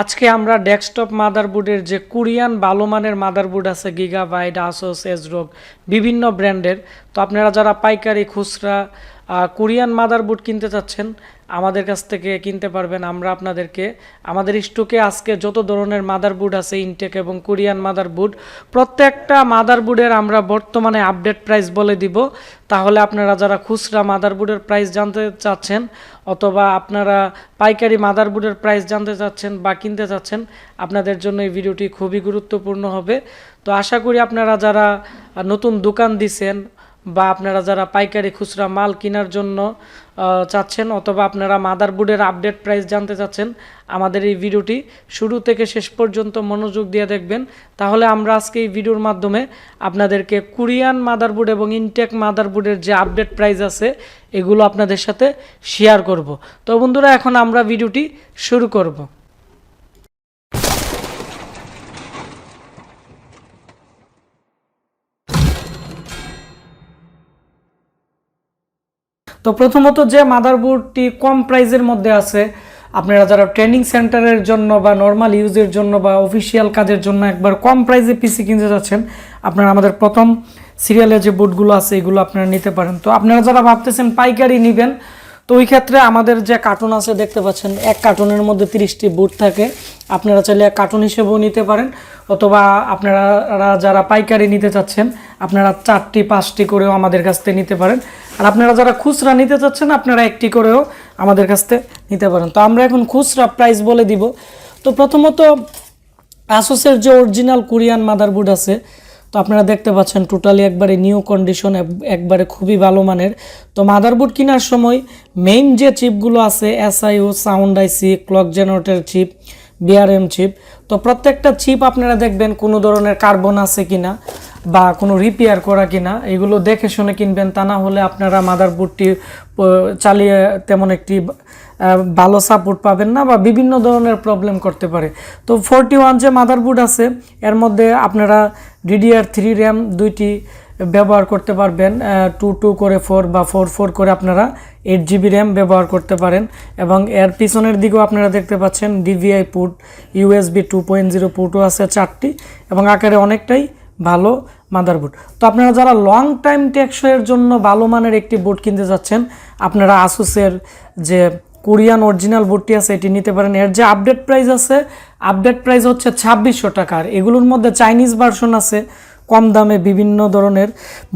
আজকে আমরা ডেস্কটপ মাদারবোর্ডের যে কোরিয়ান ভালো মানের মাদারবোর্ড আছে গিগাবাইট, আসোস, এজরোক বিভিন্ন ব্র্যান্ডের। তো আপনারা যারা পাইকারি খুচরা কোরিয়ান মাদারবোর্ড কিনতে চাচ্ছেন আমাদের কাছ থেকে কিনতে পারবেন। আমরা আপনাদেরকে আমাদের স্টকে আজকে যত ধরনের মাদারবোর্ড আছে ইনটেক এবং কোরিয়ান মাদারবোর্ড প্রত্যেকটা মাদারবোর্ডের আমরা বর্তমানে আপডেট প্রাইস বলে দিব। তাহলে আপনারা যারা খুচরা মাদারবোর্ডের প্রাইস জানতে চাচ্ছেন অথবা আপনারা পাইকারি মাদারবোর্ডের প্রাইস জানতে চাচ্ছেন বা কিনতে চাচ্ছেন আপনাদের জন্য এই ভিডিওটি খুবই গুরুত্বপূর্ণ হবে। তো আশা করি আপনারা যারা নতুন দোকান দিছেন বা আপনারা যারা পাইকারি খুচরা মাল কেনার জন্য চাচ্ছেন অথবা আপনারা মাদারবোর্ডের আপডেট প্রাইস জানতে চাচ্ছেন আমাদের এই ভিডিওটি শুরু থেকে শেষ পর্যন্ত মনোযোগ দিয়ে দেখবেন। তাহলে আমরা আজকে এই ভিডিওর মাধ্যমে আপনাদেরকে কোরিয়ান মাদারবোর্ড এবং ইনটেক মাদারবোর্ডের যে আপডেট প্রাইস আছে এগুলো আপনাদের সাথে শেয়ার করব। তো বন্ধুরা এখন আমরা ভিডিওটি শুরু করব। তো প্রথমত যে মাদারবোর্ডটি কম প্রাইসের মধ্যে আছে, আপনারা যারা ট্রেনিং সেন্টারের জন্য বা নর্মাল ইউজের জন্য বা অফিসিয়াল কাজের জন্য একবার কম প্রাইসে পিসি কিনতে যাচ্ছেন, আপনারা আমাদের প্রথম সিরিয়ালে যে বোর্ডগুলো আছে এগুলো আপনারা নিতে পারেন। তো আপনারা যারা ভাবতেছেন পাইকারি নেবেন, তো ওই ক্ষেত্রে আমাদের যে কার্টুন আছে দেখতে পাচ্ছেন, এক কার্টুনের মধ্যে 30টি বোর্ড থাকে। আপনারা চাইলে এক কার্টুন হিসেবেও নিতে পারেন অথবা আপনারা যারা পাইকারি নিতে চাচ্ছেন আপনারা 4টি 5টি করেও আমাদের কাছ থেকে নিতে পারেন। আর আপনারা যারা খুচরা নিতে চাচ্ছেন আপনারা একটি করেও আমাদের কাছ থেকে নিতে পারেন। তো আমরা এখন খুচরা প্রাইস বলে দিব। তো প্রথমত আসোসের যে অরিজিনাল কোরিয়ান মাদারবোর্ড আছে, তো আপনারা দেখতে পাচ্ছেন টোটালি একবারে নিউ কন্ডিশন, একবারে খুবই ভালো মানের। তো মাদারবোর্ড কেনার সময় মেইন যে চিপগুলো আছে SIO, sound IC, clock generator chip, BRM chip, তো প্রত্যেকটা চিপ আপনারা দেখবেন কোনো ধরনের কার্বন আছে কিনা বা কোনো রিপেয়ার করা কিনা এগুলো দেখে শুনে কিনবেন। তা না হলে আপনারা মাদারবোর্ডটি চালিয়ে তেমন একটি ভালো সাপোর্ট পাবেন না বা বিভিন্ন ধরনের প্রবলেম করতে পারে। তো 41 যে মাদারবোর্ড আছে এর মধ্যে আপনারা DDR3 র্যাম 2টি ব্যবহার করতে পারবেন, 2 করে 4 বা 4 করে আপনারা 8GB র্যাম ব্যবহার করতে পারেন। এবং এর পিছনের দিকেও আপনারা দেখতে পাচ্ছেন DVI পোর্ট, USB 2.0 পোর্টও আছে 4টি এবং আকারে অনেকটাই ভালো মাদারবোর্ড। তো আপনারা যারা লং টাইম টেকসইয়ের জন্য ভালো মানের একটি বোর্ড কিনতে যাচ্ছেন আপনারা আসুসের যে কোরিয়ান অরিজিনাল বোর্ডটি আছে এটি নিতে পারেন। এর যে আপডেট প্রাইস আছে, আপডেট প্রাইস হচ্ছে 2600 টাকার। এগুলোর মধ্যে চাইনিজ ভার্সন আছে কম দামে বিভিন্ন ধরনের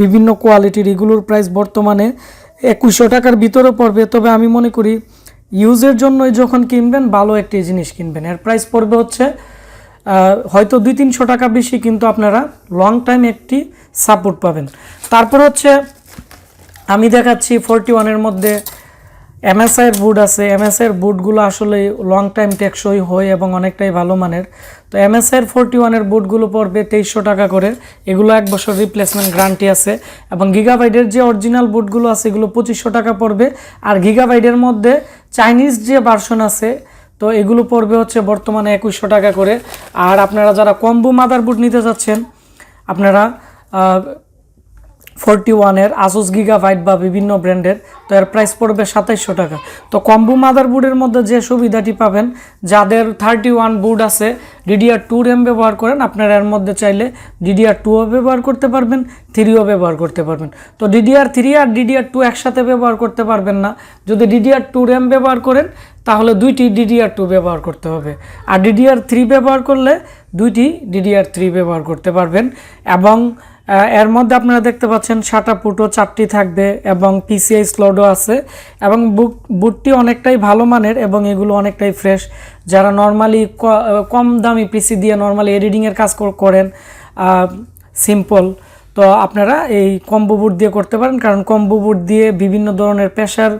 বিভিন্ন কোয়ালিটির, এগুলোর প্রাইস বর্তমানে 2100 টাকার ভিতরে পড়বে। তবে আমি মনে করি ইউজের জন্য যখন কিনবেন ভালো একটি জিনিস কিনবেন। এর প্রাইস পড়বে হচ্ছে হয়তো 200-300 টাকা বেশি, কিন্তু আপনারা লং টাইম একটি সাপোর্ট পাবেন। তারপর হচ্ছে আমি দেখাচ্ছি 41-এর মধ্যে MSIয়ের বোর্ড আছে। MSIয়ের বোর্ডগুলো আসলে লং টাইম টেকসই হয় এবং অনেকটাই ভালো মানের। তো MSIয়ের 41-এর বোর্ডগুলো পড়বে 2300 টাকা করে। এগুলো 1 বছর রিপ্লেসমেন্ট গ্যারান্টি আছে। এবং গিগাবাইটের যে অরিজিনাল বোর্ডগুলো আছে এগুলো 2500 টাকা পড়বে। আর গিগাবাইটের মধ্যে চাইনিজ যে ভার্সন আছে তো এগুলো পড়বে হচ্ছে বর্তমানে 2100 টাকা করে। আর আপনারা যারা কম্বো মাদারবোর্ড নিতে যাচ্ছেন আপনারা 41-এর আসুস গিগাবাইট বা বিভিন্ন ব্র্যান্ডের, তো এর প্রাইস পড়বে 2700 টাকা। তো কম্বো মাদারবোর্ডের মধ্যে যে সুবিধাটি পাবেন, যাদের 31 বোর্ড আছে DDR2 র্যাম ব্যবহার করেন আপনারা এর মধ্যে চাইলে DDR2ও ব্যবহার করতে পারবেন, 3ও ব্যবহার করতে পারবেন। তো DDR3 আর DDR2 একসাথে ব্যবহার করতে পারবেন না। যদি DDR2 র্যাম ব্যবহার করেন তাহলে 2টি DDR2 ব্যবহার করতে হবে, আর DDR3 ব্যবহার করলে 2টি DDR3 ব্যবহার করতে পারবেন। এবং এর মধ্যে আপনারা দেখতে পাচ্ছেন SATA পোর্টও 4টি থাকবে এবং PCI স্লটও আছে। এবং বুটটি অনেকটাই ভালো মানের এবং এগুলো অনেকটাই ফ্রেশ। যারা নর্মালি কম দামি পিসি দিয়ে নর্মালি এডিটিংয়ের কাজ করেন সিম্পল, তো আপনারা এই কম্বো বুট দিয়ে করতে পারেন, কারণ কম্বো বুট দিয়ে বিভিন্ন ধরনের প্রেসার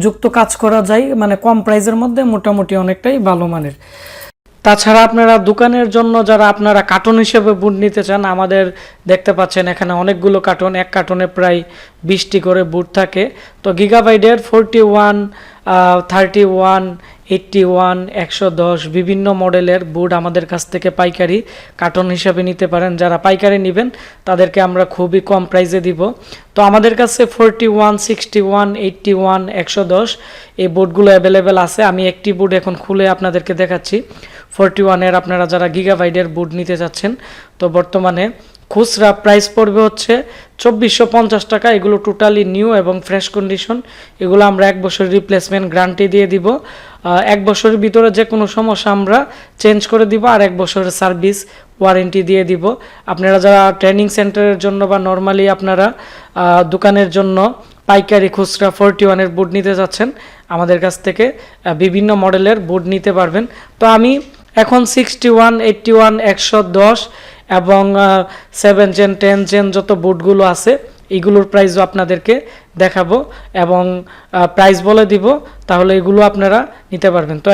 যুক্ত কাজ করা যায়, মানে কম প্রাইসের মধ্যে মোটামুটি অনেকটাই ভালো মানের। তাছাড়া আপনারা দোকানের জন্য যারা আপনারা কার্টুন হিসেবে বুট নিতে চান আমাদের দেখতে পাচ্ছেন এখানে অনেকগুলো কার্টুন, এক কার্টুনে প্রায় 20টি করে বুট থাকে। তো গিগাবাইটের 41, 31, 81 110 বিভিন্ন মডেলের বোর্ড আমাদের কাছ থেকে পাইকারি কার্টন হিসাবে নিতে পারেন। যারা পাইকারি নেবেন তাদেরকে আমরা খুবই কম প্রাইসে দিব। তো আমাদের কাছে 41 61 81 110 এই বোর্ডগুলো অ্যাভেলেবেল আছে। আমি একটি বোর্ড এখন খুলে আপনাদেরকে দেখাচ্ছি। 41 আপনারা যারা গিগাবাইটের বোর্ড নিতে চাচ্ছেন, তো বর্তমানে খুচরা প্রাইস পড়বে হচ্ছে 2450 টাকা। এগুলো টোটালি নিউ এবং ফ্রেশ কন্ডিশন। এগুলো আমরা 1 বছরের রিপ্লেসমেন্ট গ্যারান্টি দিয়ে দিব। 1 বছরের ভিতরে যে কোনো সমস্যা আমরা চেঞ্জ করে দিব, আর 1 বছরের সার্ভিস ওয়ারেন্টি দিয়ে দিব। আপনারা যারা ট্রেনিং সেন্টারের জন্য বা নর্মালি আপনারা দোকানের জন্য পাইকারি খুচরা 41 বোর্ড নিতে যাচ্ছেন, আমাদের কাছ থেকে বিভিন্ন মডেলের বোর্ড নিতে পারবেন। তো আমি এখন 61 81 110 এবং 7 জেন 10 জেন যত বোর্ডগুলো আছে এগুলোর প্রাইসও আপনাদেরকে দেখাবো এবং প্রাইস বলে দিব, তাহলে এগুলো আপনারা নিতে পারবেন। তো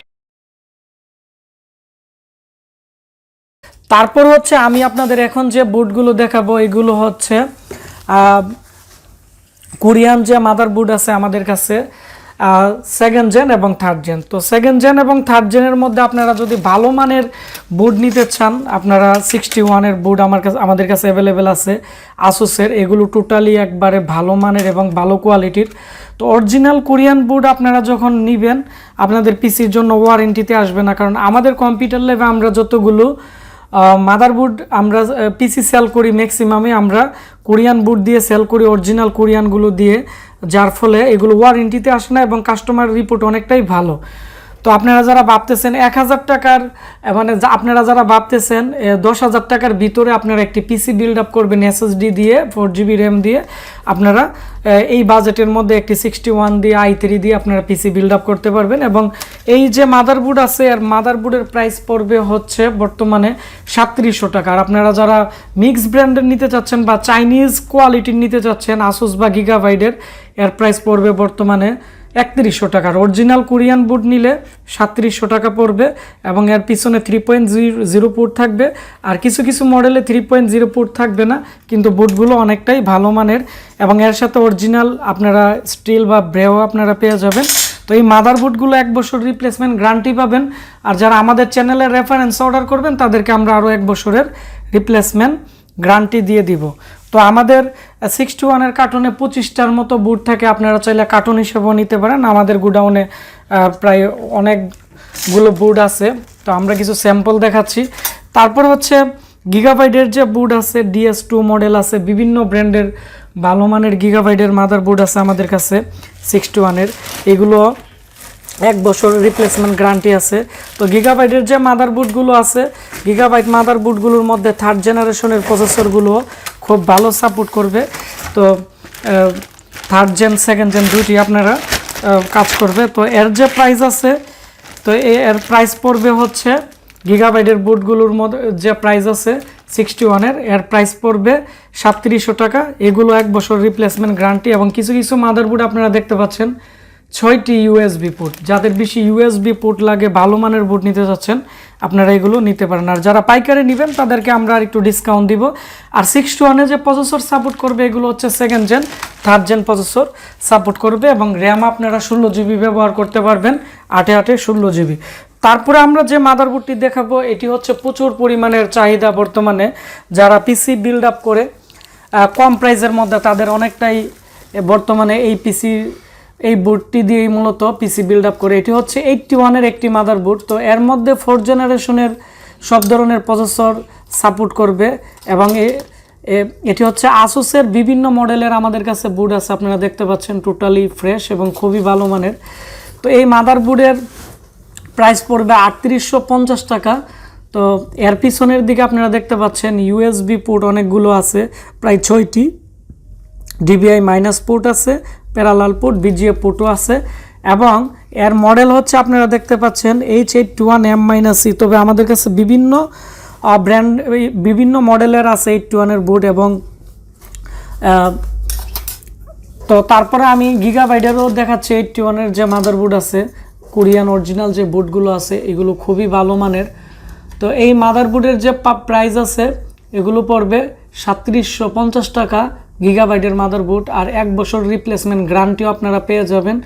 তারপর হচ্ছে আমি আপনাদের এখন যে বোর্ডগুলো দেখাবো এগুলো হচ্ছে কোরিয়ান যে মাদারবোর্ড আছে আমাদের কাছে, 2nd জেন এবং 3rd জেন। তো 2nd জেন এবং 3rd জেনের মধ্যে আপনারা যদি ভালো মানের বোর্ড নিতে চান, আপনারা 61 বোর্ড আমাদের কাছে অ্যাভেলেবেল আছে আসুসের। এগুলো টোটালি একবারে ভালো মানের এবং ভালো কোয়ালিটির। তো অরিজিনাল কোরিয়ান বোর্ড আপনারা যখন নেবেন আপনাদের পিসির জন্য ওয়ারেন্টিতে আসবে না, কারণ আমাদের কম্পিউটার ল্যাবে আমরা যতগুলো মাদারবোর্ড আমরা পিসি সেল করি ম্যাক্সিমামে আমরা কোরিয়ান বোর্ড দিয়ে সেল করি, অরিজিনাল কোরিয়ানগুলো দিয়ে, যার ফলে এগুলো ওয়ারেন্টিতে আসে না এবং কাস্টমার রিপোর্ট অনেকটাই ভালো। তো আপনারা যারা ভাবতেছেন 1000 টাকার মানে আপনারা যারা ভাবতেছেন 10,000 টাকার ভিতরে আপনারা একটি পিসি বিল্ড আপ করবেন এসএসডি দিয়ে 4GB র্যাম দিয়ে, আপনারা এই বাজেটের মধ্যে একটি 61 দিয়ে i3 দিয়ে আপনারা পিসি বিল্ড আপ করতে পারবেন। এবং এই যে মাদারবোর্ড আছে আর মাদারবোর্ডের প্রাইস পড়বে হচ্ছে বর্তমানে 3700 টাকা। আর আপনারা যারা মিক্স ব্র্যান্ডের নিতে চাচ্ছেন বা চাইনিজ কোয়ালিটির নিতে চাচ্ছেন আসুস বা গিগাবাইটের, এর প্রাইস পড়বে বর্তমানে 3100 টাকার। অরিজিনাল কোরিয়ান বোর্ড নিলে 3700 টাকা পড়বে এবং এর পিছনে 3.0 পোর্ট থাকবে, আর কিছু কিছু মডেলে 3.0 পোর্ট থাকবে না, কিন্তু বোর্ডগুলো অনেকটাই ভালো মানের এবং এর সাথে অরিজিনাল আপনারা স্টিল বা ব্রেও আপনারা পেয়ে যাবেন। তো এই মাদারবোর্ডগুলো 1 বছর রিপ্লেসমেন্ট গ্যারান্টি পাবেন, আর যারা আমাদের চ্যানেলের রেফারেন্স অর্ডার করবেন তাদেরকে আমরা আরও 1 বছরের রিপ্লেসমেন্ট গ্যারান্টি দিয়ে দিব। তো আমাদের 61 কার্টনে 25টার মতো বোর্ড থাকে, আপনারা চাইলে কার্টন হিসেবেও নিতে পারেন। আমাদের গোডাউনে প্রায় অনেকগুলো বোর্ড আছে, তো আমরা কিছু স্যাম্পল দেখাচ্ছি। তারপর হচ্ছে গিগাবাইটের যে বোর্ড আছে DS2 মডেল আছে, বিভিন্ন ব্র্যান্ডের ভালো মানের গিগাবাইটের মাদারবোর্ড আছে আমাদের কাছে 61 এগুলো 1 বছর রিপ্লেসমেন্ট গ্যারান্টি আছে। তো গিগাবাইটের যে মাদারবোর্ডগুলো আছে, গিগাবাইট মাদারবোর্ডগুলোর মধ্যে 3rd জেনারেশনের প্রসেসরগুলো খুব ভালো সাপোর্ট করবে। তো 3rd জেন 2nd জেন দুইটি আপনারা কাজ করবে। তো এর যে প্রাইস আছে, তো এর প্রাইস পড়বে হচ্ছে গিগাবাইটের বোর্ডগুলোর মধ্যে যে প্রাইস আছে 61 এর প্রাইস পড়বে 3700 টাকা। এগুলো 1 বছর রিপ্লেসমেন্ট গ্যারান্টি এবং কিছু কিছু মাদারবোর্ড আপনারা দেখতে পাচ্ছেন 6টি USB পোর্ট। যাদের বেশি USB পোর্ট লাগে, ভালো মানের বোর্ড নিতে চাচ্ছেন, আপনারা এগুলো নিতে পারেন। আর যারা পাইকারি নেবেন তাদেরকে আমরা আর একটু ডিসকাউন্ট দিব। আর 61 যে প্রসেসর সাপোর্ট করবে এগুলো হচ্ছে 2nd gen 3rd gen processor support করবে এবং র্যাম আপনারা 16GB ব্যবহার করতে পারবেন, 8 16GB। তারপরে আমরা যে মাদারবোর্ডটি দেখাবো এটি হচ্ছে প্রচুর পরিমাণের চাহিদা বর্তমানে, যারা পিসি বিল্ড আপ করে কম প্রাইসের মধ্যে তাদের অনেকটাই বর্তমানে এই বোর্ডটি দিয়েই মূলত পিসি বিল্ড আপ করে। এটি হচ্ছে 81 একটি মাদারবোর্ড। তো এর মধ্যে 4th জেনারেশনের সব ধরনের প্রসেসর সাপোর্ট করবে এবং এটি হচ্ছে আসুসের বিভিন্ন মডেলের আমাদের কাছে বোর্ড আছে, আপনারা দেখতে পাচ্ছেন টোটালি ফ্রেশ এবং খুবই ভালো মানের। তো এই মাদারবোর্ডের প্রাইস পড়বে 3850 টাকা। তো এর পিছনের দিকে আপনারা দেখতে পাচ্ছেন USB পোর্ট অনেকগুলো আছে, প্রায় 6টি। DBI মাইনাস পোর্ট আছে, প্যারালাল পোর্ট, BGA পোর্টও আছে এবং এর মডেল হচ্ছে আপনারা দেখতে পাচ্ছেন H81M-C। তবে আমাদের কাছে বিভিন্ন ব্র্যান্ড বিভিন্ন মডেলের আছে 81 বোর্ড এবং তো তারপরে আমি গিগাবাইটেরও দেখাচ্ছি 81 যে মাদারবোর্ড আছে, কোরিয়ান অরিজিনাল যে বোর্ডগুলো আছে এগুলো খুবই ভালো মানের। তো এই মাদারবোর্ডের যে প্রাইস আছে এগুলো পড়বে 3750 টাকা গিগাবাইটের মাদারবোর্ড, আর 1 বছর রিপ্লেসমেন্ট গ্যারান্টিও আপনারা পেয়ে যাবেন।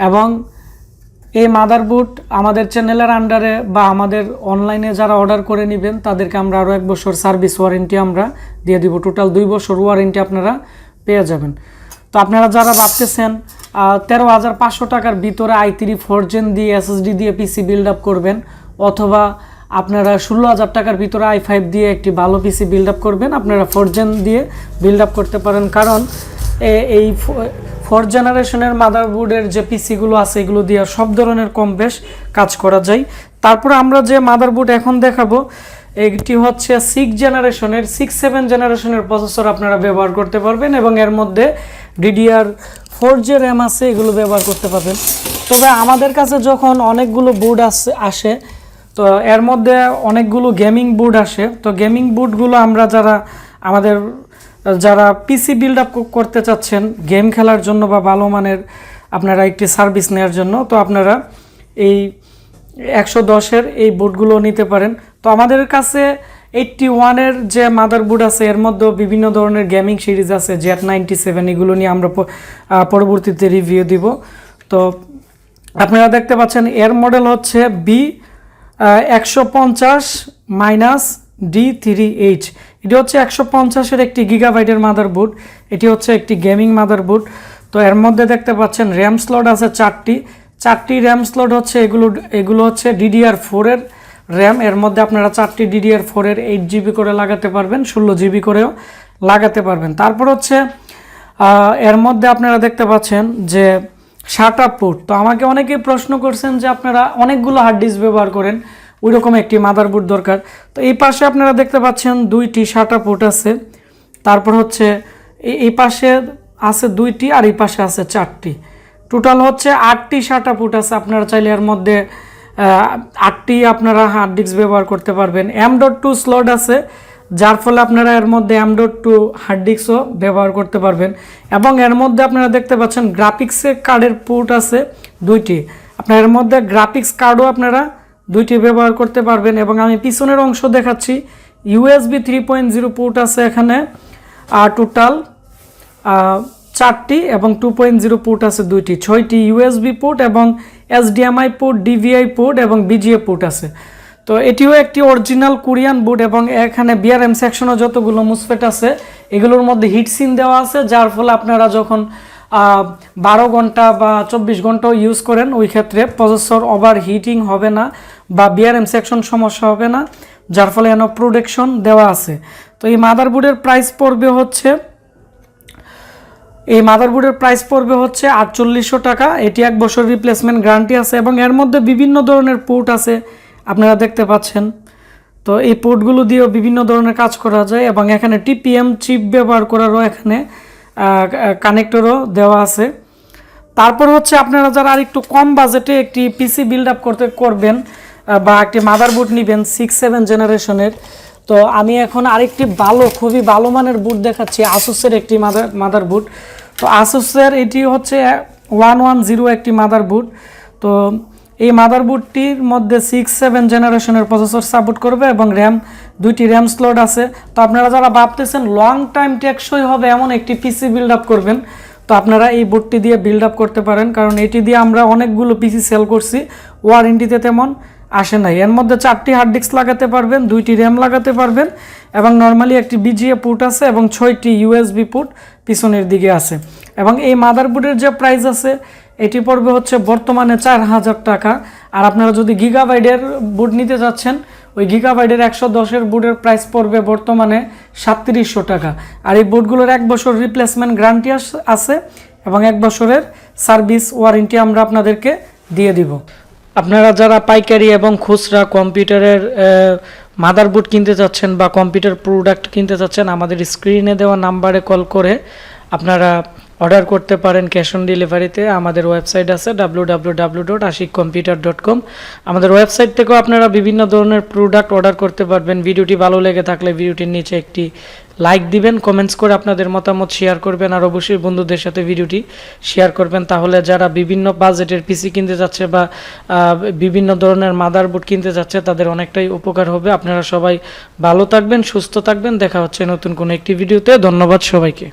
এবং এই মাদারবোর্ড আমাদের চ্যানেলের আন্ডারে বা আমাদের অনলাইনে যারা অর্ডার করে নেবেন তাদেরকে আমরা আরও 1 বছর সার্ভিস ওয়ারেন্টি আমরা দিয়ে দিব। টোটাল 2 বছর ওয়ারেন্টি আপনারা পেয়ে যাবেন। তো আপনারা যারা ভাবতেছেন 13,500 টাকার ভিতরে i3 4th Gen দিয়ে SSD দিয়ে পিসি বিল্ড আপ করবেন, অথবা আপনারা 16,000 টাকার ভিতরে i5 দিয়ে একটি ভালো পিসি বিল্ড আপ করবেন, আপনারা 4th Gen দিয়ে বিল্ড আপ করতে পারেন। কারণ এই 4th জেনারেশনের মাদারবোর্ডের যে পিসিগুলো আছে এগুলো দিয়ে সব ধরনের কম বেশ কাজ করা যায়। তারপরে আমরা যে মাদারবোর্ড এখন দেখাবো এটি হচ্ছে 6 জেনারেশনের 6-7 জেনারেশনের প্রসেসর আপনারা ব্যবহার করতে পারবেন, এবং এর মধ্যে DDR4 যে র্যাম আছে এগুলো ব্যবহার করতে পারবেন। তবে আমাদের কাছে যখন অনেকগুলো বোর্ড আসে তো এর মধ্যে অনেকগুলো গেমিং বোর্ড আসে। তো গেমিং বোর্ডগুলো আমরা যারা পিসি বিল্ড আপ করতে চাচ্ছেন গেম খেলার জন্য বা ভালো মানের আপনারা একটি সার্ভিস নেওয়ার জন্য, তো আপনারা এই 110-এর এই বোর্ডগুলো নিতে পারেন। তো আমাদের কাছে 81-এর যে মাদারবোর্ড আছে এর মধ্যেও বিভিন্ন ধরনের গেমিং সিরিজ আছে, Z97, এগুলো নিয়ে আমরা পরবর্তীতে রিভিউ দিব। তো আপনারা দেখতে পাচ্ছেন এর মডেল হচ্ছে B150-D3H। এটি হচ্ছে 150-এর একটি গিগাবাইটের মাদারবোর্ড, এটি হচ্ছে একটি গেমিং মাদারবোর্ড। তো এর মধ্যে দেখতে পাচ্ছেন র্যাম স্লট আছে 4টি র্যাম স্লট হচ্ছে এগুলো হচ্ছে DDR4-এর র্যাম। এর মধ্যে আপনারা 4টি DDR4-এর 8GB করে লাগাতে পারবেন, 16GB করেও লাগাতে পারবেন। তারপর হচ্ছে এর মধ্যে আপনারা দেখতে পাচ্ছেন যে SATA পোর্ট। তো আমাকে অনেকেই প্রশ্ন করছেন যে আপনারা অনেকগুলো হার্ড ডিস্ক ব্যবহার করেন, ওইরকম একটি মাদারবোর্ড দরকার। তো এই পাশে আপনারা দেখতে পাচ্ছেন 2টি SATA পোর্ট আছে, তারপর হচ্ছে এই পাশে আছে 2টি আর এই পাশে আছে 4টি, টোটাল হচ্ছে 8টি SATA পোর্ট আছে। আপনারা চাইলে এর মধ্যে 8টি আপনারা হার্ড ডিস্ক ব্যবহার করতে পারবেন। M.2 স্লট আছে, যার ফলে আপনারা এর মধ্যে M.2 হার্ড ডিস্কও ব্যবহার করতে পারবেন। এবং এর মধ্যে আপনারা দেখতে পাচ্ছেন গ্রাফিক্সের কার্ডের পোর্ট আছে 2টি, আপনার এর মধ্যে গ্রাফিক্স কার্ডও আপনারা 2টি ব্যবহার করতে পারবেন। এবং আমি পিছনের অংশ দেখাচ্ছি, USB 3.0 পোর্ট আছে এখানে, আর টোটাল 4টি, এবং 2.0 পোর্ট আছে 2টি, 6টি USB পোর্ট এবং HDMI পোর্ট, DVI পোর্ট এবং BGA পোর্ট আছে। তো এটিও একটি অরিজিনাল কোরিয়ান বোর্ড, এবং এখানে BRM সেকশনে যতগুলো মুসফেট আছে এগুলোর মধ্যে হিটসিন দেওয়া আছে, যার ফলে আপনারা যখন 12 ঘন্টা বা 24 ঘন্টাও ইউজ করেন ওই ক্ষেত্রে প্রসেসর ওভার হিটিং হবে না বা BRM সেকশন সমস্যা হবে না, যার ফলে এন প্রোটেকশন দেওয়া আছে। তো এই মাদারবোর্ডের প্রাইস পড়বে হচ্ছে 4800 টাকা। এটি 1 বছর রিপ্লেসমেন্ট গ্যারান্টি আছে, এবং এর মধ্যে বিভিন্ন ধরনের পোর্ট আছে আপনারা দেখতে পাচ্ছেন। তো এই পোর্টগুলো দিয়েও বিভিন্ন ধরনের কাজ করা যায়, এবং এখানে TPM চিপ ব্যবহার করারও এখানে কানেক্টরও দেওয়া আছে। তারপর হচ্ছে আপনারা যারা আর একটু কম বাজেটে একটি পিসি বিল্ড আপ করবেন বা একটি মাদারবোর্ড নেবেন 6-7 জেনারেশনের, তো আমি এখন আরেকটি খুবই ভালো মানের বোর্ড দেখাচ্ছি, আসুসের একটি মাদারবোর্ড। তো আসুসের এটি হচ্ছে 110 একটি মাদারবোর্ড। তো এই মাদারবোর্ডটির মধ্যে 6-7 জেনারেশনের প্রসেসর সাপোর্ট করবে, এবং 2টি র্যাম স্লট আছে। তো আপনারা যারা ভাবতেছেন লং টাইম টেকসই হবে এমন একটি পিসি বিল্ড আপ করবেন, তো আপনারা এই বোর্ডটি দিয়ে বিল্ড আপ করতে পারেন, কারণ এটি দিয়ে আমরা অনেকগুলো পিসি সেল করছি, ওয়ারেন্টিতে তেমন আসে নাই। এর মধ্যে 4টি হার্ড ডিস্ক লাগাতে পারবেন, 2টি র্যাম লাগাতে পারবেন, এবং নর্মালি একটি BGA পোর্ট আছে, এবং 6টি USB পোর্ট পিছনের দিকে আছে। এবং এই মাদারবোর্ডের যে প্রাইস আছে এটি পড়বে হচ্ছে বর্তমানে 4000 টাকা। আর আপনারা যদি গিগাবাইটের বোর্ড নিতে যাচ্ছেন, ওই গিগাবাইটের 110-এর বোর্ডের প্রাইস পড়বে বর্তমানে 3700 টাকা। আর এই বোর্ডগুলোর 1 বছর রিপ্লেসমেন্ট গ্যারান্টি আছে, এবং 1 বছরের সার্ভিস ওয়ারেন্টি আমরা আপনাদেরকে দিয়ে দিব। আপনারা যারা পাইকারি এবং খুচরা কম্পিউটারের মাদারবোর্ড কিনতে চাচ্ছেন বা কম্পিউটার প্রোডাক্ট কিনতে চাচ্ছেন, আমাদের স্ক্রিনে দেওয়া নাম্বারে কল করে আপনারা অর্ডার করতে পারেন ক্যাশ অন ডেলিভারিতে। আমাদের ওয়েবসাইট আছে www.ashikcomputer.com। আমাদের ওয়েবসাইট থেকেও আপনারা বিভিন্ন ধরনের প্রোডাক্ট অর্ডার করতে পারবেন। ভিডিওটি ভালো লেগে থাকলে ভিডিওটির নিচে একটি লাইক দিবেন, কমেন্টস করে আপনাদের মতামত শেয়ার করবেন, আর অবশ্যই বন্ধুদের সাথে ভিডিওটি শেয়ার করবেন। তাহলে যারা বিভিন্ন বাজেটের পিসি কিনতে যাচ্ছে বা বিভিন্ন ধরনের মাদারবোর্ড কিনতে যাচ্ছে তাদের অনেকটাই উপকার হবে। আপনারা সবাই ভালো থাকবেন, সুস্থ থাকবেন। দেখা হচ্ছে নতুন কোনো একটি ভিডিওতে। ধন্যবাদ সবাইকে।